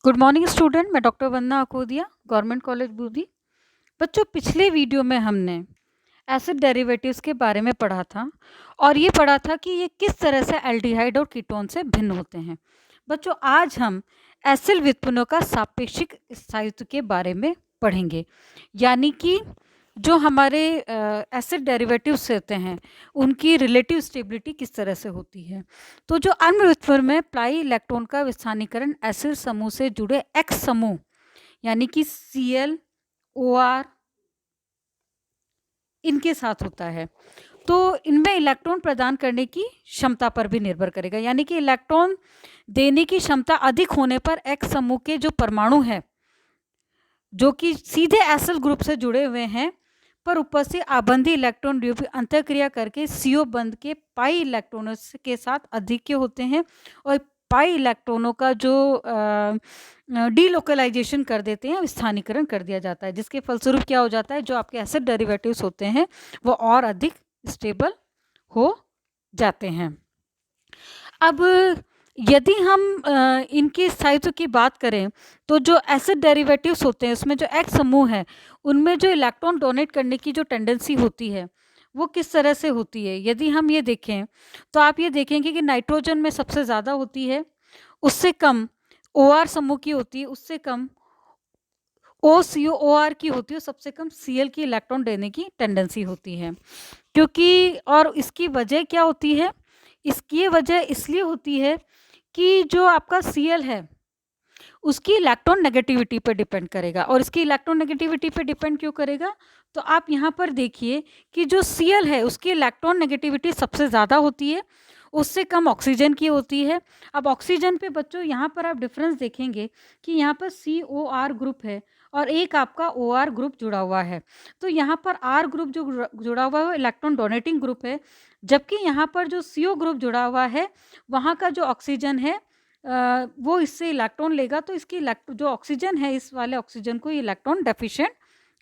Good morning student. मैं doctor वंदना Akodia, government college Bundi. बच्चों, पिछले वीडियो में हमने एसिड डेरिवेटिव्स के बारे में पढ़ा था और ये पढ़ा था कि ये किस तरह से एल्डिहाइड और कीटोन से भिन्न होते हैं। बच्चों, आज हम एसिड व्युत्पन्नों का सापेक्षिक स्थायित्व के बारे में पढ़ेंगे, यानी कि जो हमारे एसिड डेरिवेटिव्स होते हैं उनकी रिलेटिव स्टेबिलिटी किस तरह से होती है। तो जो अम्ल व्युत्पन्न में प्लाई इलेक्ट्रॉन का विस्थानीकरण एसिड समूह से जुड़े एक्स समूह यानी कि Cl, OR इनके साथ होता है, तो इनमें इलेक्ट्रॉन प्रदान करने की क्षमता पर भी निर्भर करेगा, यानी कि इलेक्ट्रॉन देने की क्षमता अधिक होने पर एक्स समूह के जो परमाणु हैं जो कि सीधे एसिड ग्रुप से जुड़े हुए हैं पर उपस्थित आबंधी इलेक्ट्रॉन द्वीप अंतःक्रिया करके CO बंध के पाई इलेक्ट्रॉनों के साथ अधिक होते हैं और पाई इलेक्ट्रॉनों का जो डीलोकलाइजेशन कर देते हैं, स्थानीकरण कर दिया जाता है, जिसके फलस्वरूप क्या हो जाता है, जो आपके एसिड डेरिवेटिव्स होते हैं वो और अधिक स्टेबल हो जाते हैं। अब यदि हम इनके स्थायित्व की बात करें तो जो एसिड डेरिवेटिव्स होते हैं उसमें जो एक्स समूह है उनमें जो इलेक्ट्रॉन डोनेट करने की जो टेंडेंसी होती है वो किस तरह से होती है। यदि हम ये देखें तो आप ये देखेंगे कि नाइट्रोजन में सबसे ज़्यादा होती है, उससे कम OR समूह की होती है, उससे कम OCO OR की होती है, सबसे कम Cl की इलेक्ट्रॉन देने की टेंडेंसी होती है। क्योंकि और इसकी वजह क्या होती है, इसकी वजह इसलिए होती है कि जो आपका Cl है उसकी इलेक्ट्रॉन नेगेटिविटी पर डिपेंड करेगा। और इसकी इलेक्ट्रॉन नेगेटिविटी पर डिपेंड क्यों करेगा, तो आप यहाँ पर देखिए कि जो Cl है उसकी इलेक्ट्रॉन नेगेटिविटी सबसे ज़्यादा होती है, उससे कम ऑक्सीजन की होती है। अब ऑक्सीजन पे बच्चों यहाँ पर आप डिफरेंस देखेंगे कि यहाँ पर COR ग्रुप है और एक आपका OR ग्रुप जुड़ा हुआ है, तो यहाँ पर R ग्रुप जो जुड़ा हुआ है वो इलेक्ट्रॉन डोनेटिंग ग्रुप है, जबकि यहाँ पर जो CO ग्रुप जुड़ा हुआ है वहाँ का जो ऑक्सीजन है वो इससे इलेक्ट्रॉन लेगा, तो इसकी जो ऑक्सीजन है इस वाले ऑक्सीजन को इलेक्ट्रॉन डेफिशिएंट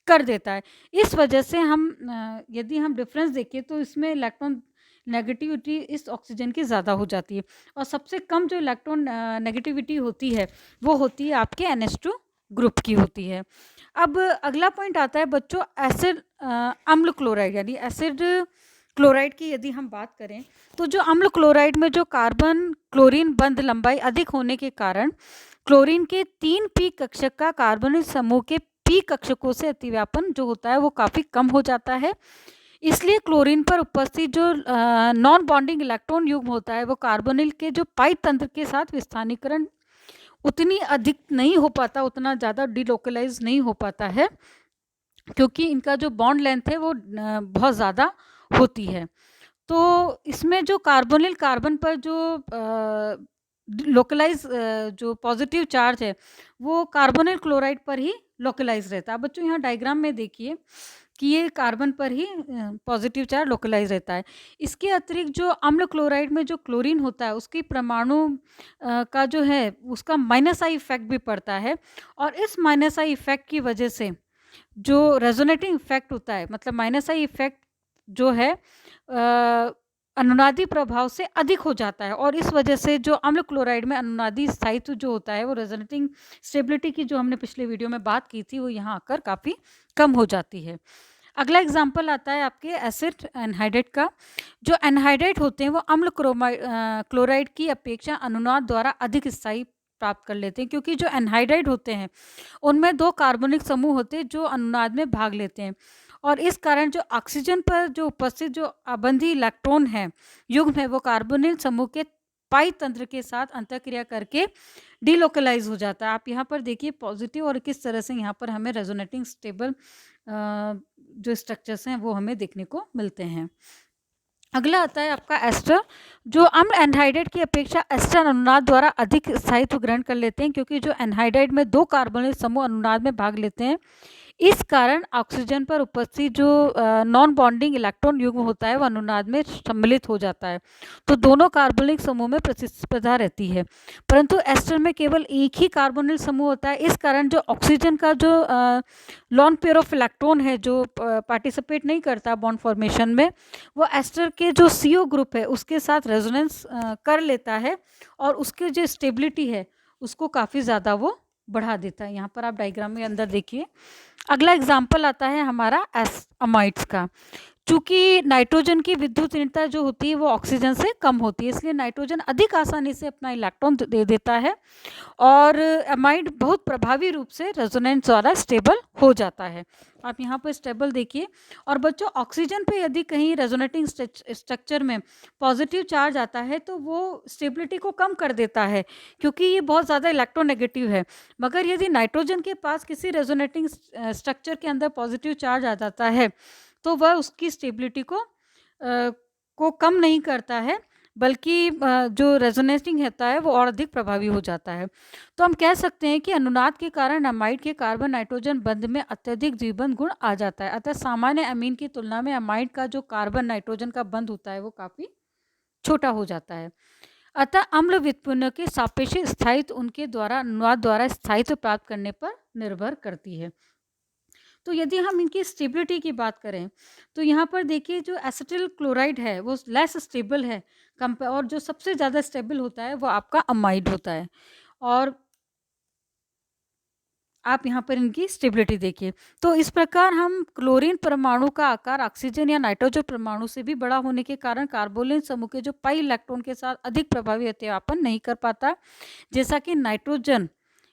कर देता है। इस वजह से हम यदि हम डिफरेंस देखें तो इसमें इलेक्ट्रॉन नेगेटिविटी इस ऑक्सीजन की ज़्यादा हो जाती है और सबसे कम जो इलेक्ट्रॉन नेगेटिविटी होती है वो होती है आपके NH2 ग्रुप की होती है। अब अगला पॉइंट आता है बच्चों एसिड अम्ल क्लोराइड, यानी एसिड क्लोराइड की यदि हम बात करें तो जो अम्ल क्लोराइड में जो कार्बन क्लोरीन बंध लंबाई अधिक होने के कारण क्लोरीन के 3 p कक्षक का कार्बोनिल समूह के p कक्षकों से अतिव्यापन जो होता है वो काफ़ी कम हो जाता है। इसलिए क्लोरीन पर उपस्थित जो नॉन बॉन्डिंग इलेक्ट्रॉन युग्म होता है वो कार्बोनिल के जो पाई तंत्र के साथ विस्थानीकरण उतनी अधिक नहीं हो पाता, उतना ज़्यादा डिलोकलाइज नहीं हो पाता है, क्योंकि इनका जो बॉन्ड लेंथ है वो बहुत ज़्यादा होती है। तो इसमें जो कार्बोनिल कार्बन पर जो लोकलाइज जो पॉजिटिव चार्ज है वो कार्बोनिल क्लोराइड पर ही लोकलाइज रहता है। बच्चों यहाँ डायग्राम में देखिए कि ये कार्बन पर ही पॉजिटिव चार्ज लोकलाइज रहता है। इसके अतिरिक्त जो अम्ल क्लोराइड में जो क्लोरीन होता है उसकी परमाणु का जो है उसका -I इफेक्ट भी पड़ता है, और इस -I इफेक्ट की वजह से जो रेजोनेटिंग इफेक्ट होता है, मतलब -I इफेक्ट जो है अनुनादी प्रभाव से अधिक हो जाता है, और इस वजह से जो अम्ल क्लोराइड में अनुनादी स्थायित्व जो होता है वो रेजोनेटिंग स्टेबिलिटी की जो हमने पिछले वीडियो में बात की थी वो यहाँ आकर काफ़ी कम हो जाती है। अगला एग्जाम्पल आता है आपके एसिड एनहाइड्रेट का। जो एनहाइड्रेट होते हैं वो अम्ल क्लोराइड की अपेक्षा अनुनाद द्वारा अधिक स्थायी प्राप्त कर लेते हैं, क्योंकि जो एनहाइड्रेट होते हैं उनमें 2 कार्बनिक समूह होते हैं जो अनुनाद में भाग लेते हैं, और इस कारण जो ऑक्सीजन पर जो उपस्थित जो आबंधी इलेक्ट्रॉन है युग्म है वो कार्बोनिल समूह के पाई तंत्र के साथ अंतःक्रिया करके डीलोकलाइज हो जाता है। आप यहाँ पर देखिए पॉजिटिव और किस तरह से यहाँ पर हमें रेजोनेटिंग स्टेबल जो स्ट्रक्चर्स हैं वो हमें देखने को मिलते हैं। अगला आता है आपका एस्टर। जो अम्ल एनहाइड्रेट की अपेक्षा एस्टर अनुनाद द्वारा अधिक स्थायित्व ग्रहण कर लेते हैं, क्योंकि जो एनहाइड्रेट में 2 कार्बोनिल समूह अनुनाद में भाग लेते हैं, इस कारण ऑक्सीजन पर उपस्थित जो नॉन बॉन्डिंग इलेक्ट्रॉन युग्म होता है वो अनुनाद में सम्मिलित हो जाता है, तो दोनों कार्बोनिल समूह में प्रतिस्पर्धा रहती है। परंतु एस्टर में केवल एक ही कार्बोनिल समूह होता है, इस कारण जो ऑक्सीजन का जो लॉन पेयर ऑफ इलेक्ट्रॉन है जो पार्टिसिपेट नहीं करता बॉन्ड फॉर्मेशन में, वो एस्टर के जो CO ग्रुप है उसके साथ रेजोनेंस कर लेता है, और उसके जो स्टेबिलिटी है उसको काफ़ी ज़्यादा वो बढ़ा देता है। यहाँ पर आप डायग्राम में अंदर देखिए। अगला एग्जाम्पल आता है हमारा अमाइड्स का। चूँकि नाइट्रोजन की विद्युत ऋणता जो होती है वो ऑक्सीजन से कम होती है, इसलिए नाइट्रोजन अधिक आसानी से अपना इलेक्ट्रॉन दे देता है और एमाइड बहुत प्रभावी रूप से रेजोनेंस द्वारा स्टेबल हो जाता है। आप यहाँ पर स्टेबल देखिए। और बच्चों, ऑक्सीजन पे यदि कहीं रेजोनेटिंग स्ट्रक्चर में पॉजिटिव चार्ज आता है तो वो स्टेबिलिटी को कम कर देता है, क्योंकि ये बहुत ज़्यादा इलेक्ट्रोनेगेटिव है। मगर यदि नाइट्रोजन के पास किसी रेजोनेटिंग स्ट्रक्चर के अंदर पॉजिटिव चार्ज आ जाता है तो वह उसकी स्टेबिलिटी को कम नहीं करता है, बल्कि जो रेजोनेटिंग होता है वो और अधिक प्रभावी हो जाता है। तो हम कह सकते हैं कि अनुनाद के कारण अमाइड के कार्बन नाइट्रोजन बंध में अत्यधिक द्विबंध गुण आ जाता है। अतः सामान्य अमीन की तुलना में अमाइड का जो कार्बन नाइट्रोजन का बंध होता है वो काफ़ी छोटा हो जाता है। अतः अम्ल व्युत्पन्नों के सापेक्ष स्थायित्व उनके द्वारा अनुनाद द्वारा स्थायित्व प्राप्त करने पर निर्भर करती है। तो यदि हम इनकी स्टेबिलिटी की बात करें तो यहाँ पर देखिए, जो एसिटिल क्लोराइड है वो लेस स्टेबल है और जो सबसे ज़्यादा स्टेबल होता है वो आपका अमाइड होता है। और आप यहाँ पर इनकी स्टेबिलिटी देखिए। तो इस प्रकार हम क्लोरीन परमाणु का आकार ऑक्सीजन या नाइट्रोजन परमाणु से भी बड़ा होने के कारण कार्बोनिल समूह के जो पाई इलेक्ट्रॉन के साथ अधिक प्रभावी अतिव्यापन नहीं कर पाता, जैसा कि नाइट्रोजन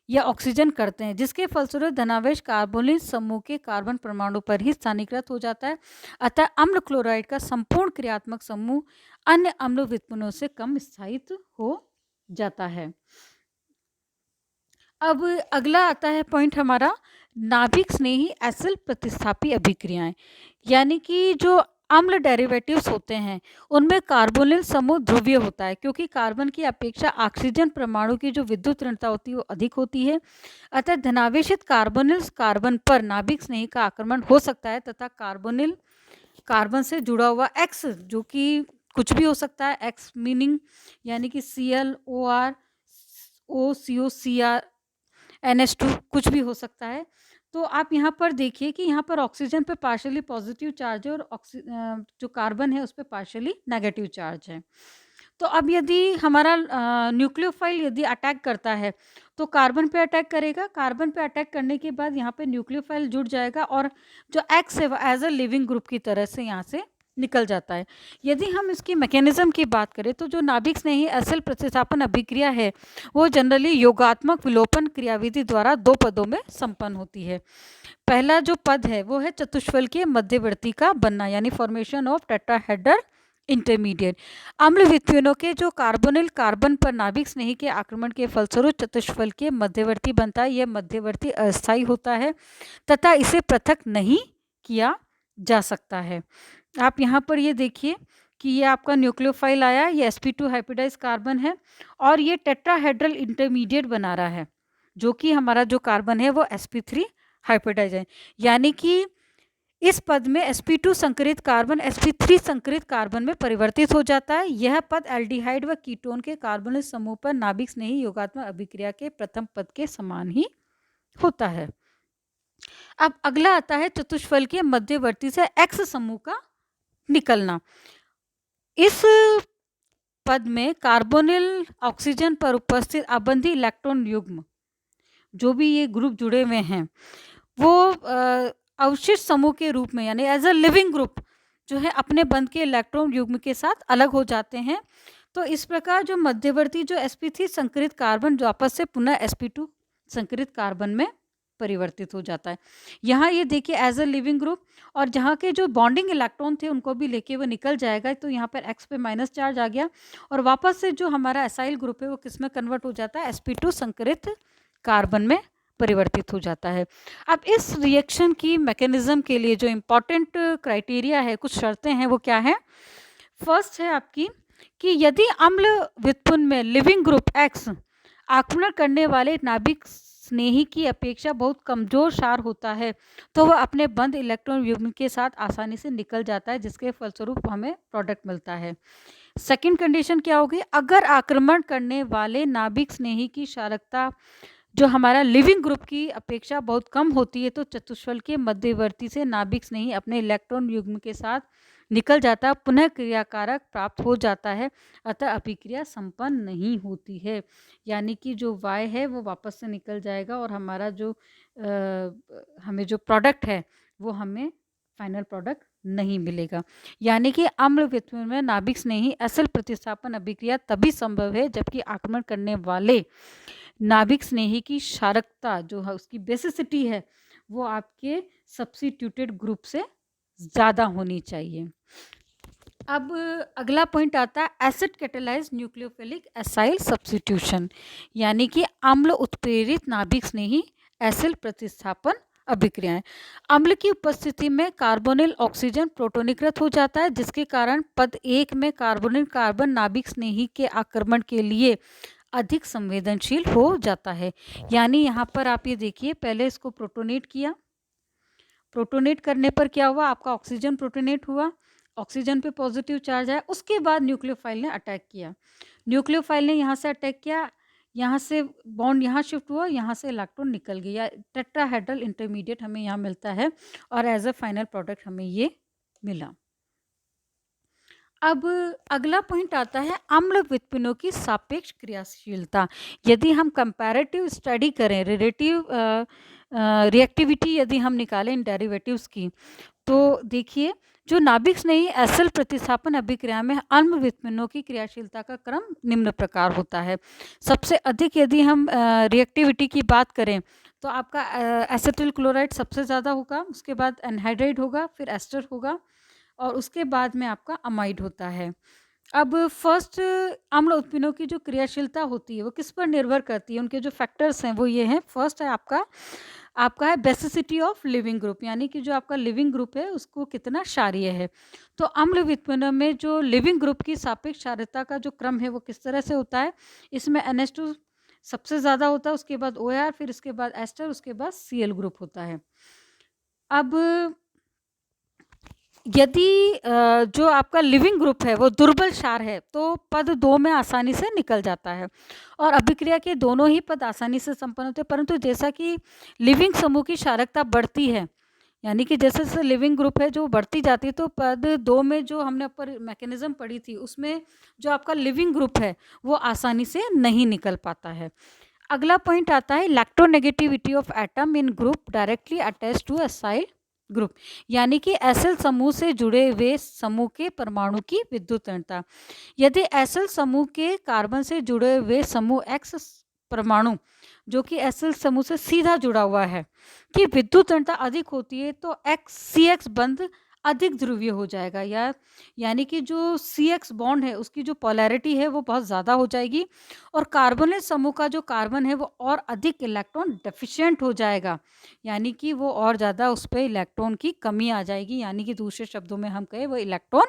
या ऑक्सीजन करते हैं, जिसके फलस्वरूप धनावेश कार्बोनिल समूह के कार्बन परमाणु पर ही स्थानीकृत हो जाता है। अतः अम्ल क्लोराइड का संपूर्ण क्रियात्मक समूह अन्य अम्ल व्युत्पन्नों से कम स्थायित्व हो जाता है। अब अगला आता है पॉइंट हमारा, नाभिक स्नेही एसिल प्रतिस्थापी अभिक्रियाएं। यानी कि जो अम्ल डेरिवेटिव्स होते हैं उनमें कार्बोनिल समूह ध्रुवीय होता है, क्योंकि कार्बन की अपेक्षा ऑक्सीजन परमाणु की जो विद्युत ऋणता होती है वो अधिक होती है। अतः धनावेशित कार्बोनिल कार्बन पर नाभिक स्नेही का आक्रमण हो सकता है तथा कार्बोनिल कार्बन से जुड़ा हुआ एक्स, जो कि कुछ भी हो सकता है, एक्स मीनिंग यानी कि Cl OR OCO CR NH2 कुछ भी हो सकता है। तो आप यहाँ पर देखिए कि यहाँ पर ऑक्सीजन पे पार्शियली पॉजिटिव चार्ज है और जो कार्बन है उस पर पार्शियली नेगेटिव चार्ज है। तो अब यदि हमारा न्यूक्लियोफाइल यदि अटैक करता है तो कार्बन पे अटैक करेगा। कार्बन पे अटैक करने के बाद यहाँ पे न्यूक्लियोफाइल जुड़ जाएगा और जो एक्स है एज अ लिविंग ग्रुप की तरह से यहाँ से निकल जाता है। यदि हम इसकी मैकेनिज्म की बात करें तो जो नाभिक स्नेही एसिल प्रतिस्थापन अभिक्रिया है वो जनरली योगात्मक विलोपन क्रियाविधि द्वारा दो पदों में संपन्न होती है। पहला जो पद है वो है चतुष्फलकीय मध्यवर्ती का बनना, यानी फॉर्मेशन ऑफ टेट्राहेड्रल इंटरमीडिएट। अम्ल व्युत्पन्नों के जो कार्बोनिल कार्बन पर नाभिक स्नेही के आक्रमण के फलस्वरूप चतुष्फलकीय मध्यवर्ती बनता है। यह मध्यवर्ती अस्थायी होता है तथा इसे पृथक नहीं किया जा सकता है। आप यहाँ पर ये देखिए कि ये आपका न्यूक्लियोफाइल आया, ये sp2 हाइब्रिडाइज कार्बन है और ये टेट्राहेड्रल इंटरमीडिएट बना रहा है, जो कि हमारा जो कार्बन है वो sp3 हाइब्रिडाइज है। यानी कि इस पद में sp2 संकरित कार्बन sp3 संकरित कार्बन में परिवर्तित हो जाता है। यह पद एल्डिहाइड व कीटोन के कार्बोनिल समूह पर नाभिक स्नेही योगात्मक अभिक्रिया के प्रथम पद के समान ही होता है। अब अगला आता है चतुष्फलकीय मध्यवर्ती से एक्स समूह का निकलना। इस पद में कार्बोनिल ऑक्सीजन पर उपस्थित अबंधी इलेक्ट्रॉन युग्म, जो भी ये ग्रुप जुड़े हुए हैं, वो अवशिष्ट समूह के रूप में यानी एज अ लिविंग ग्रुप जो है अपने बंध के इलेक्ट्रॉन युग्म के साथ अलग हो जाते हैं। तो इस प्रकार जो मध्यवर्ती जो sp3 संकरित कार्बन जो आपस से पुनः sp2 संकरित कार्बन में परिवर्तित हो जाता है। यहाँ ये देखिए एज अ लिविंग ग्रुप, और जहाँ के जो बॉन्डिंग इलेक्ट्रॉन थे उनको भी लेके वो निकल जाएगा। तो यहाँ पर एक्स पे माइनस चार्ज आ गया और वापस से जो हमारा एसाइल ग्रुप है वो किस में कन्वर्ट हो जाता है, sp2 संकरित कार्बन में परिवर्तित हो जाता है। अब इस रिएक्शन की मैकेनिज्म के लिए जो इम्पॉर्टेंट क्राइटेरिया है, कुछ शर्तें हैं, वो क्या है। फर्स्ट है आपकी कि यदि अम्ल व्युत्पन्न में लिविंग ग्रुप एक्स आक्रमण करने वाले नाभिक स्नेही की अपेक्षा बहुत कमजोर क्षार होता है तो वह अपने बंद इलेक्ट्रॉन युग्म के साथ आसानी से निकल जाता है, जिसके फलस्वरूप हमें प्रोडक्ट मिलता है। सेकंड कंडीशन क्या होगी, अगर आक्रमण करने वाले नाभिक स्नेही की क्षारकता जो हमारा लिविंग ग्रुप की अपेक्षा बहुत कम होती है तो चतुष्फलकीय मध्यवर्ती से नाभिक स्नेही अपने इलेक्ट्रॉन युग्म के साथ निकल जाता है, पुनः क्रियाकारक प्राप्त हो जाता है, अतः अभिक्रिया संपन्न नहीं होती है। यानी कि जो Y है वो वापस से निकल जाएगा और हमारा जो हमें जो प्रोडक्ट है वो हमें फाइनल प्रोडक्ट नहीं मिलेगा। यानी कि अम्ल व्युत्पन्न में नाभिक स्नेही एसिड प्रतिस्थापन अभिक्रिया तभी संभव है जबकि आक्रमण करने वाले नाभिक स्नेही की क्षारकता जो है उसकी बेसिसिटी है वो आपके सब्स्टिट्यूटेड ग्रुप से ज़्यादा होनी चाहिए। अब अगला पॉइंट आता है acid catalyse nucleophilic acyl substitution, यानी कि अम्ल उत्प्रेरित नाभिक स्नेही एसिड प्रतिस्थापन अभिक्रियाएं। अम्ल की उपस्थिति में कार्बोनिल ऑक्सीजन प्रोटोनीकृत हो जाता है, जिसके कारण पद 1 में कार्बोनिल कार्बन नाभिक स्नेही के आक्रमण के लिए अधिक संवेदनशील हो जाता है। यानी यहाँ पर आप ये देखिए, पहले इसको प्रोटोनेट किया, प्रोटोनेट करने पर क्या हुआ, आपका ऑक्सीजन प्रोटोनेट हुआ, ऑक्सीजन पे पॉजिटिव चार्ज आया, उसके बाद न्यूक्लियोफाइल ने अटैक किया, न्यूक्लियोफाइल ने यहाँ से अटैक किया, यहाँ से बॉन्ड यहाँ शिफ्ट हुआ, यहाँ से इलेक्ट्रॉन निकल गया, टेट्राहेड्रल इंटरमीडिएट हमें यहाँ मिलता है और एज अ फाइनल प्रोडक्ट हमें ये मिला। अब अगला पॉइंट आता है अम्ल व्युत्पन्नों की सापेक्ष क्रियाशीलता। यदि हम कंपैरेटिव स्टडी करें, रिलेटिव रिएक्टिविटी यदि हम निकालें इन डेरिवेटिव्स की, तो देखिए जो नाभिक स्नेही एसिड प्रतिस्थापन अभिक्रिया में अम्ल व्युत्पन्नों की क्रियाशीलता का क्रम निम्न प्रकार होता है। सबसे अधिक यदि हम रिएक्टिविटी की बात करें तो आपका एसिटिल क्लोराइड सबसे ज़्यादा होगा, उसके बाद एनहाइड्राइड होगा, फिर एस्टर होगा और उसके बाद में आपका अमाइड होता है। अब फर्स्ट अम्ल उत्पन्नों की जो क्रियाशीलता होती है वो किस पर निर्भर करती है, उनके जो फैक्टर्स हैं वो ये हैं। फर्स्ट है आपका है बेसिसिटी ऑफ लिविंग ग्रुप, यानी कि जो आपका लिविंग ग्रुप है उसको कितना क्षारीय है। तो अम्ल व्युत्पन्न में जो लिविंग ग्रुप की सापेक्ष क्षारीयता का जो क्रम है वो किस तरह से होता है, इसमें NH2 सबसे ज़्यादा होता है, उसके बाद OR, फिर उसके बाद एस्टर, उसके बाद Cl ग्रुप होता है। अब यदि जो आपका लिविंग ग्रुप है वो दुर्बल क्षार है तो पद 2 में आसानी से निकल जाता है और अभिक्रिया के दोनों ही पद आसानी से संपन्न होते हैं। परंतु जैसा कि लिविंग समूह की क्षारकता बढ़ती है, यानी कि जैसे जैसे लिविंग ग्रुप है जो बढ़ती जाती है, तो पद 2 में जो हमने ऊपर मैकेनिज्म पढ़ी थी उसमें जो आपका लिविंग ग्रुप है वो आसानी से नहीं निकल पाता है। अगला पॉइंट आता है electronegativity of atom in group directly attached to acyl group, यानी कि एसिल समूह से जुड़े हुए समूह के परमाणु की विद्युत ऋणता। यदि एसिल समूह के कार्बन से जुड़े हुए समूह X परमाणु जो कि एसिल समूह से सीधा जुड़ा हुआ है कि विद्युत ऋणता अधिक होती है तो CX बंध अधिक ध्रुवीय हो जाएगा, यानी कि जो CX बॉन्ड है उसकी जो पोलैरिटी है वो बहुत ज़्यादा हो जाएगी और कार्बोनिल समूह का जो कार्बन है वो और अधिक इलेक्ट्रॉन डेफिशिएंट हो जाएगा, यानी कि वो और ज़्यादा उस पर इलेक्ट्रॉन की कमी आ जाएगी, यानी कि दूसरे शब्दों में हम कहें वो इलेक्ट्रॉन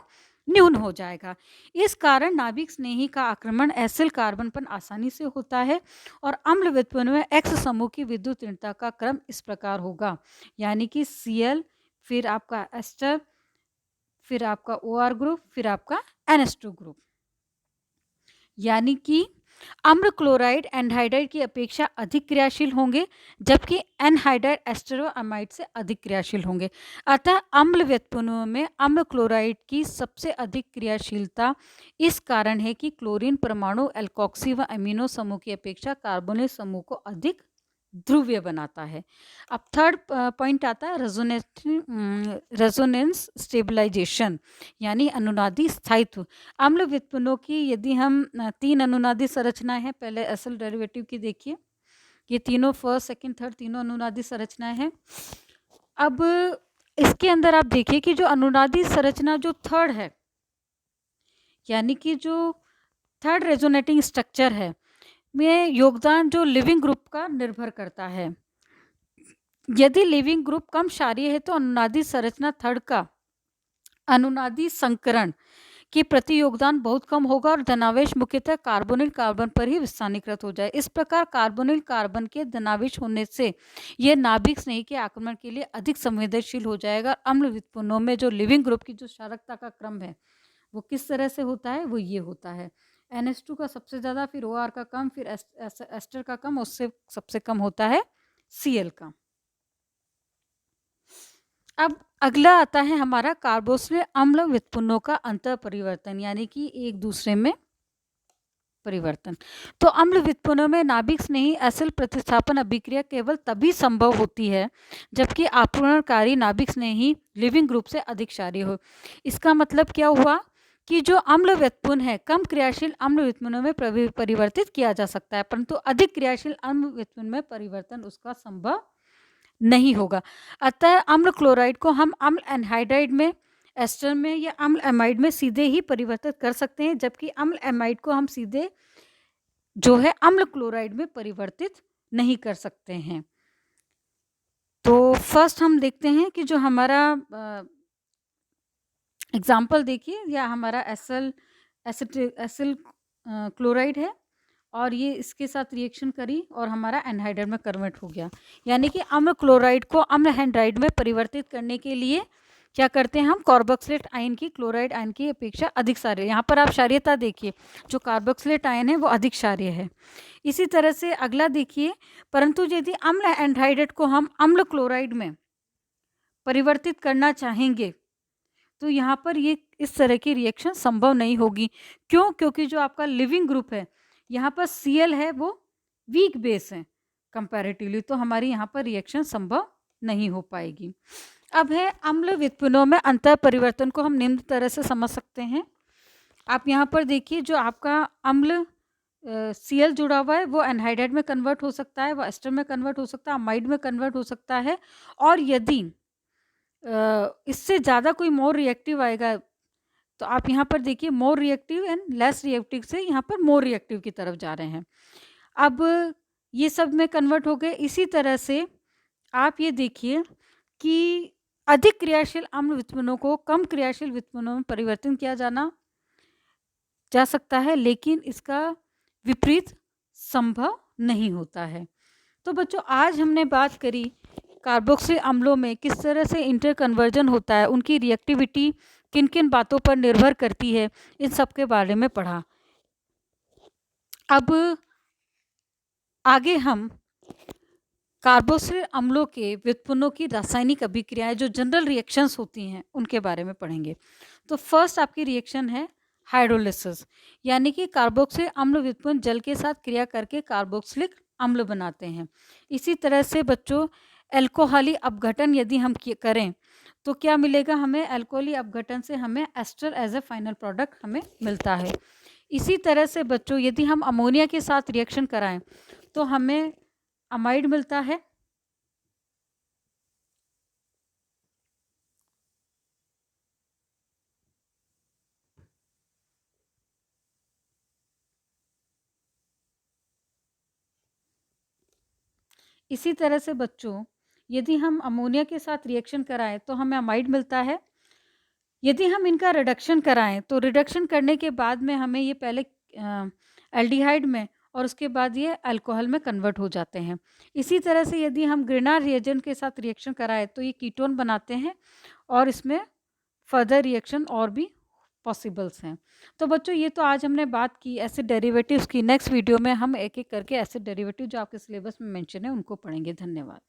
न्यून हो जाएगा। इस कारण नाभिक स्नेही का आक्रमण एसिल कार्बन पर आसानी से होता है और अम्ल व्युत्पन्न में X समूह की विद्युत ऋणता का क्रम इस प्रकार होगा, यानी कि Cl, फिर आपका एस्टर, फिर आपका OR ग्रुप, फिर आपका NH2 ग्रुप। यानी कि अम्ल क्लोराइड एनहाइड्राइड की अपेक्षा अधिक क्रियाशील होंगे जबकि एनहाइड्राइड एस्टेरोअमाइड से अधिक क्रियाशील होंगे। अतः अम्ल व्युत्पन्नों में अम्ल क्लोराइड की सबसे अधिक क्रियाशीलता इस कारण है कि क्लोरीन परमाणु एल्कोक्सी व अमीनो समूह की अपेक्षा कार्बोनिल समूह को अधिक ध्रुवीय बनाता है। अब थर्ड पॉइंट आता है रेजोनेंस स्टेबलाइजेशन, यानी अनुनादी स्थायित्व। अम्ल व्युत्पन्नों की यदि हम 3 अनुनादी संरचनाएं हैं, पहले असल डेरिवेटिव की देखिए, ये तीनों फर्स्ट सेकंड थर्ड तीनों अनुनादी संरचनाएं हैं। अब इसके अंदर आप देखिए कि जो अनुनादी संरचना जो थर्ड है, यानी कि जो थर्ड रेजोनेटिंग स्ट्रक्चर है में योगदान जो लिविंग ग्रुप का निर्भर करता है। यदि लिविंग ग्रुप कम क्षारीय है तो अनुनादी संरचना थर्ड का अनुनादी संकरण के प्रति योगदान बहुत कम होगा और धनावेश मुख्यतः कार्बोनिल कार्बन पर ही विस्थानीकृत हो जाए। इस प्रकार कार्बोनिल कार्बन के धनावेश होने से यह नाभिक स्नेही के आक्रमण के लिए अधिक संवेदनशील हो जाएगा। अम्ल व्युत्पन्नों में जो लिविंग ग्रुप की जो क्षारकता का क्रम है वो किस तरह से होता है, वो ये होता है NH2 का सबसे ज़्यादा, फिर OR का कम, फिर एस्टर का कम, उससे सबसे कम होता है Cl का। अब अगला आता है हमारा कार्बोक्सिलिक अम्ल व्युत्पन्नों का अंतर परिवर्तन, यानी कि एक दूसरे में परिवर्तन। तो अम्ल व्युत्पन्नों में नाभिक स्नेही एसिल प्रतिस्थापन अभिक्रिया केवल तभी संभव होती है जबकि आपूर्णकारी नाभिक स्नेही लिविंग ग्रुप से अधिक क्षारीय हो। इसका मतलब क्या हुआ कि जो अम्ल व्युत्पन्न है कम क्रियाशील अम्ल व्युत्पन्नों में परिवर्तित किया जा सकता है, परंतु अधिक क्रियाशील अम्ल व्युत्पन्न में परिवर्तन उसका संभव नहीं होगा। अतः अम्ल क्लोराइड को हम अम्ल एनहाइड्राइड में, एस्टर में या अम्ल एमाइड में सीधे ही परिवर्तित कर सकते हैं, जबकि अम्ल एमाइड को हम सीधे जो है अम्ल क्लोराइड में परिवर्तित नहीं कर सकते हैं। तो फर्स्ट हम देखते हैं कि जो हमारा एग्जाम्पल देखिए, या हमारा एसिल क्लोराइड है और ये इसके साथ रिएक्शन करी और हमारा एनहाइड्राइड में कन्वर्ट हो गया। यानी कि अम्ल क्लोराइड को अम्ल एनहाइड्राइड में परिवर्तित करने के लिए क्या करते हैं हम, कार्बोक्सिलेट आयन की क्लोराइड आयन की अपेक्षा अधिक क्षारीय। यहाँ पर आप क्षारीयता देखिए, जो कार्बोक्सिलेट आयन है वो अधिक क्षारीय है। इसी तरह से अगला देखिए, परंतु यदि अम्ल एनहाइड्राइड को हम अम्ल क्लोराइड में परिवर्तित करना चाहेंगे तो यहाँ पर ये इस तरह की रिएक्शन संभव नहीं होगी। क्यों? क्योंकि जो आपका लिविंग ग्रुप है यहाँ पर Cl है वो वीक बेस है कंपैरेटिवली, तो हमारी यहाँ पर रिएक्शन संभव नहीं हो पाएगी। अब है अम्ल व्युत्पन्नों में अंतर परिवर्तन को हम निम्न तरह से समझ सकते हैं। आप यहाँ पर देखिए, जो आपका अम्ल Cl जुड़ा हुआ है वो एनहाइड्राइड में कन्वर्ट हो सकता है, वो एस्टर में कन्वर्ट हो सकता है, अमाइड में कन्वर्ट हो सकता है। और यदि इससे ज़्यादा कोई मोर रिएक्टिव आएगा तो आप यहाँ पर देखिए more reactive and less reactive से यहाँ पर मोर रिएक्टिव की तरफ जा रहे हैं। अब ये सब में कन्वर्ट हो गए। इसी तरह से आप ये देखिए कि अधिक क्रियाशील अम्ल व्युत्पन्नों को कम क्रियाशील व्युत्पन्नों में परिवर्तन किया जा सकता है, लेकिन इसका विपरीत संभव नहीं होता है। तो बच्चों, आज हमने बात करी कार्बोक्सिल अम्लों में किस तरह से इंटरकन्वर्जन होता है, उनकी रिएक्टिविटी किन किन बातों पर निर्भर करती है, इन सब के बारे में पढ़ा। अब आगे हम कार्बोक्सिल अम्लों के व्युत्पन्नों की रासायनिक अभिक्रियाएं, जो जनरल रिएक्शंस होती हैं, उनके बारे में पढ़ेंगे। तो फर्स्ट आपकी रिएक्शन है हाइड्रोलिसिस, यानी कि कार्बोक्सिल अम्ल व्युत्पन्न जल के साथ क्रिया करके कार्बोक्सिलिक अम्ल बनाते हैं। इसी तरह से बच्चों, एल्कोहली अपघटन यदि हम करें तो क्या मिलेगा हमें, एल्कोहली अपघटन से हमें ester as a final product हमें मिलता है। इसी तरह से बच्चों, यदि हम अमोनिया के साथ रिएक्शन कराएं तो हमें अमाइड मिलता है। इसी तरह से बच्चों, यदि हम अमोनिया के साथ रिएक्शन कराएं तो हमें अमाइड मिलता है। यदि हम इनका रिडक्शन कराएं तो रिडक्शन करने के बाद में हमें ये पहले एल्डिहाइड में और उसके बाद ये अल्कोहल में कन्वर्ट हो जाते हैं। इसी तरह से यदि हम ग्रेनार रिएजेंट के साथ रिएक्शन कराएं तो ये कीटोन बनाते हैं और इसमें फर्दर रिएक्शन और भी पॉसिबल्स हैं। तो बच्चों, ये तो आज हमने बात की एसिड डेरिवेटिव्स की। नेक्स्ट वीडियो में हम एक एक करके एसिड डेरिवेटिव जो आपके सिलेबस में मेंशन है उनको पढ़ेंगे। धन्यवाद।